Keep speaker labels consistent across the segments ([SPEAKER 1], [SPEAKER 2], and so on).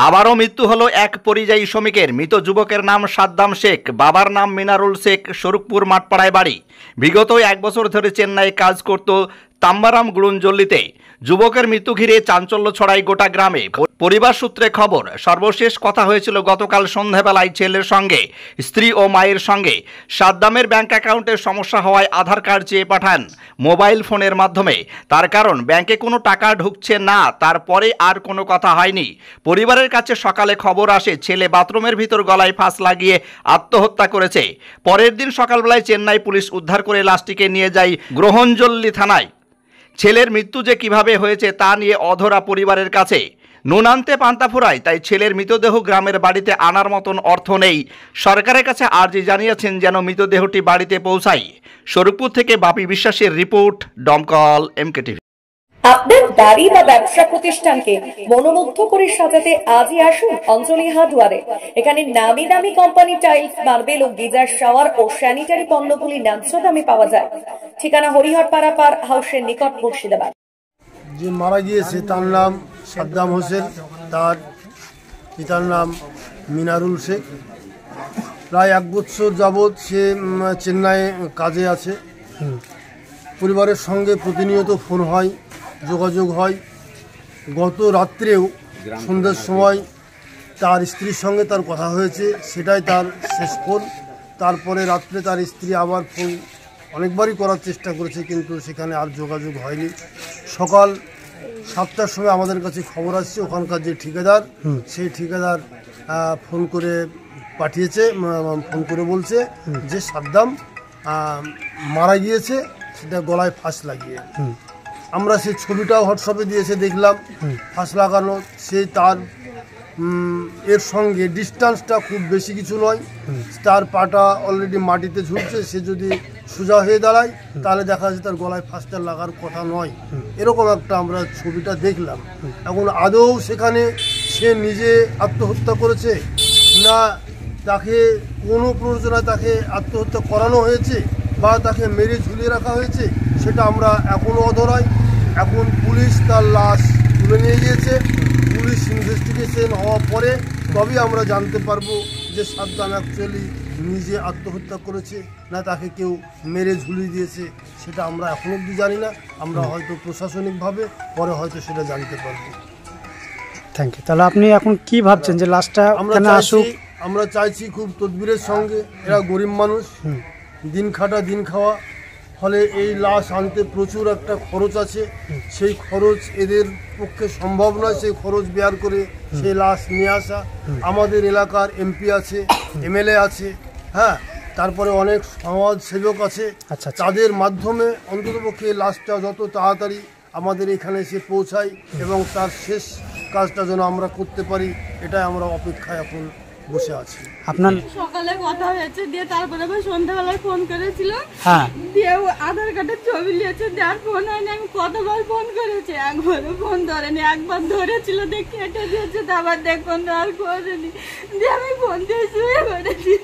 [SPEAKER 1] আবারও মৃত্যু হলো এক পরিযায়ী শ্রমিকের। মৃত যুবকের নাম সাদ্দাম শেখ, বাবার নাম মিনারুল শেখ, শরীফপুর মাঠপাড়ায় বাড়ি। বিগত 1 বছর ধরে চেন্নাই কাজ করত তাম্বারাম গুড়ঞ্জল্লিতে। যুবকের মৃত্যু ঘিরে চাঞ্চল্য ছড়ায় গোটা গ্রামে। পরিবার সূত্রে খবর, সর্বশেষ কথা হয়েছিল গতকাল সন্ধ্যাবেলায় ছেলের সঙ্গে, স্ত্রী ও মায়ের সঙ্গে। সাদ্দামের ব্যাংক অ্যাকাউন্টের সমস্যা হওয়ায় আধার কার্ড চেয়ে পাঠান মোবাইল ফোনের মাধ্যমে। তার কারণ ব্যাংকে কোনো টাকা ঢুকছে না। তারপরে আর কোনো কথা হয়নি। পরিবারের কাছে সকালে খবর আসে ছেলে বাথরুমের ভিতর গলায় ফাঁস লাগিয়ে আত্মহত্যা করেছে। পরের দিন সকালবেলায় চেন্নাই পুলিশ উদ্ধার করে লাশটিকে নিয়ে যায় গ্রহণজল্লি থানায়। ছেলের মৃত্যু যে কিভাবে হয়েছে তা নিয়ে অধরা পরিবারের কাছে। নুন আনতে পান্তা ফুরায়, তাই ছেলের মৃতদেহ গ্রামের বাড়িতে আনার মতন অর্থ নেই। সরকারের কাছে আর্জি জানিয়েছেন যেন মৃতদেহটি বাড়িতে পৌঁছায়। শরীফপুর থেকে বাপি বিশ্বাসের রিপোর্ট, দমকল MKTV।
[SPEAKER 2] আপনার বাড়ি বা ব্যবসা প্রতিষ্ঠানকে মনোমুগ্ধ করে সাজাতে আজই আসুন অঞ্জলি হার্ডওয়্যারে। এখানে নামি দামি কোম্পানি টাইলস, মার্বেল ও গিজার শাওয়ার ও স্যানিটারি পণ্যগুলি ন্যায্য দামে পাওয়া যায়। ঠিকানা হরিহরপাড়া পার হাউসের নিকট, মুর্শিদাবাদ।
[SPEAKER 3] যে মারা গিয়েছে তার নাম সাদ্দাম হোসেন, তার পিতার নাম মিনারুল শেখ। প্রায় 1 বছর যাবৎ সে চেন্নাইয়ে কাজে আছে। পরিবারের সঙ্গে প্রতিনিয়ত ফোন হয়, যোগাযোগ হয়। গত রাত্রেও সন্ধ্যার সময় তার স্ত্রীর সঙ্গে তার কথা হয়েছে, সেটাই তার শেষ ফোন। তারপরে রাত্রে তার স্ত্রী আবার ফোন অনেকবারই করার চেষ্টা করেছে, কিন্তু সেখানে আর যোগাযোগ হয়নি। সকাল 7টার সময় আমাদের কাছে খবর আসছে ওখানকার যে ঠিকাদার, সেই ঠিকাদার ফোন করে পাঠিয়েছে, ফোন করে বলছে যে সাদ্দাম মারা গিয়েছে, সেটা গলায় ফাঁস লাগিয়ে। আমরা সেই ছবিটাও হোয়াটসঅ্যাপে দিয়েছে, দেখলাম ফাঁস লাগানো। সে তার এর সঙ্গে ডিস্টেন্সটা খুব বেশি কিছু নয়, তার পাটা অলরেডি মাটিতে ঝুলছে। সে যদি সোজা হয়ে দাঁড়ায় তাহলে দেখা যাচ্ছে তার গলায় ফাঁসটা লাগার কথা নয়। এরকম একটা আমরা ছবিটা দেখলাম। এখন আদৌ সেখানে সে নিজে আত্মহত্যা করেছে না তাকে কোনো প্ররোচনায় তাকে আত্মহত্যা করানো হয়েছে বা তাকে মেরে ঝুলিয়ে রাখা হয়েছে, সেটা আমরা এখনও অধরাই। এখন পুলিশ তার লাশ তুলে নিয়ে গিয়েছে। পুলিশ ইনভেস্টিগেশন হওয়ার পরে তবেই আমরা জানতে পারবো যে সাদ্দাম অ্যাকচুয়ালি নিজে আত্মহত্যা করেছে না তাকে কেউ মেরে ঝুলিয়ে দিয়েছে, সেটা আমরা এখন অবধি জানি না। আমরা হয়তো প্রশাসনিকভাবে পরে হয়তো সেটা জানতে পারবো।
[SPEAKER 4] Thank you. তাহলে আপনি এখন কি ভাবছেন যে লাশটা
[SPEAKER 3] আমরা চাইছি খুব তদবিরের সঙ্গে। এরা গরিব মানুষ, দিন খাটা দিন খাওয়া, ফলে এই লাশ আনতে প্রচুর একটা খরচ আছে। সেই খরচ এদের পক্ষে সম্ভব নয়, সেই খরচ বেয়ার করে সেই লাশ নিয়ে আসা। আমাদের এলাকার MP আছে, MLA আছে, হ্যাঁ, তারপরে অনেক সমাজ সেবক আছে। তাদের মাধ্যমে অন্ততপক্ষে লাশটা যত তাড়াতাড়ি আমাদের এখানে এসে পৌঁছায় এবং তার শেষ কাজটা যেন আমরা করতে পারি, এটাই আমরা অপেক্ষায় এখন বসে আছি।
[SPEAKER 4] আপনার
[SPEAKER 5] সকালে কথা হয়েছে, দিয়ে তারপরে আবার সন্ধ্যাবেলায় ফোন করেছিল, দিয়ে আধার কার্ডের ছবি নিয়েছে, দেওয়ার ফোন হয়নি। আমি কতবার ফোন করেছি, একবারও ফোন ধরেনি। একবার ধরেছিল, দিয়ে কেটে দিয়েছে, আবার দেখুন আর করেনি। দিয়ে আমি ফোন দিয়ে শুয়ে পড়েছি।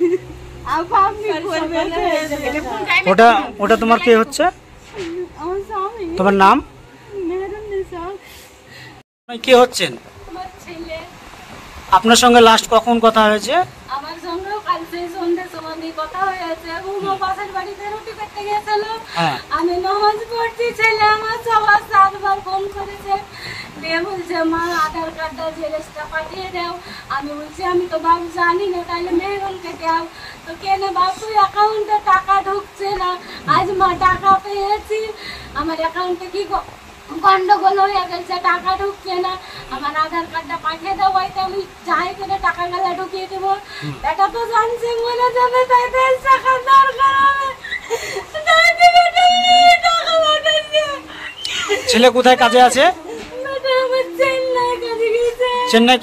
[SPEAKER 4] ওটা তোমার কে হচ্ছে?
[SPEAKER 5] আমার স্বামী।
[SPEAKER 4] তোমার নাম?
[SPEAKER 5] মেহরুন্নিসা।
[SPEAKER 4] কে হচ্ছেন? আপনার সঙ্গে লাস্ট কখন কথা হয়েছে?
[SPEAKER 5] আমার সঙ্গেও কালকে সন্ধ্যের সময় কথা হয়েছে। ও পাশের বাড়িতে রুটি করতে গেছিল, আমি নামাজ পড়ছি। ছেলে আমার 6-7বার ফোন করেছে, দিয়ে বলছে মা আধার কার্ডটা জেরক্সটা পাঠিয়ে দাও। আমি বলছি আমি তো বাবু জানি না, তাহলে মেহরুনকে দাও। তো কেন বাবু অ্যাকাউন্টে টাকা ঢুকছে না। আজ মা টাকা পেয়েছি, আমার অ্যাকাউন্টে কি গন্ডগোল হয়ে গেছে, টাকা ঢুকছে না। আমার আধার কার্ডটা পাঠিয়ে দেবো, হয়তো আমি যাই করে টাকা গেলে ঢুকিয়ে দেবো। এটা তো জানছি মনে যাবে, তাই টাকা দরকার হবে।
[SPEAKER 4] ছেলে কোথায় কাজে আছে?
[SPEAKER 5] চেন্নাই কাজে গেছে।
[SPEAKER 4] চেন্নাই